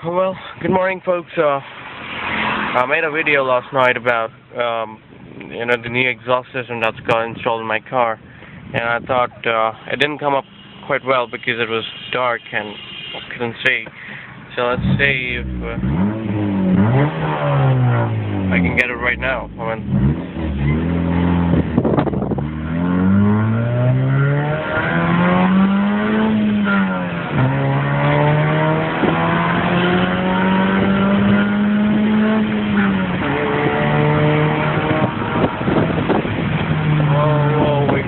Well, good morning, folks. I made a video last night about the new exhaust system that's got installed in my car, and I thought it didn't come up quite well because it was dark and I couldn't see. So let's see if I can get it right now.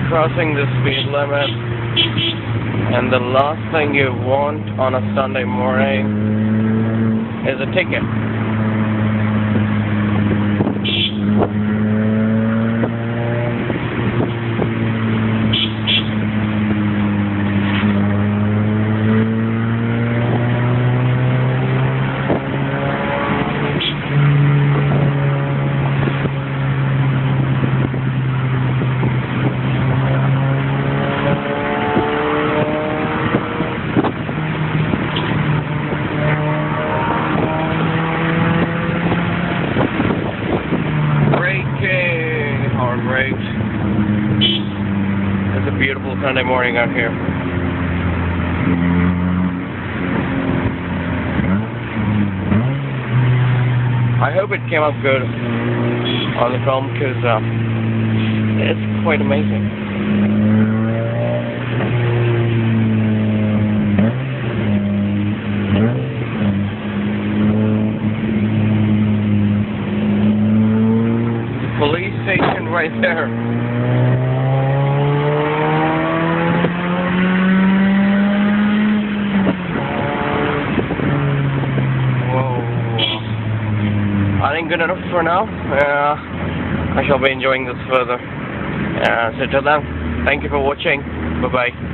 Crossing the speed limit, and the last thing you want on a Sunday morning is a ticket. It's a beautiful Sunday morning out here. I hope it came up good on the film because it's quite amazing. Police station right there. I think good enough for now. I shall be enjoying this further. So till then, thank you for watching. Bye bye.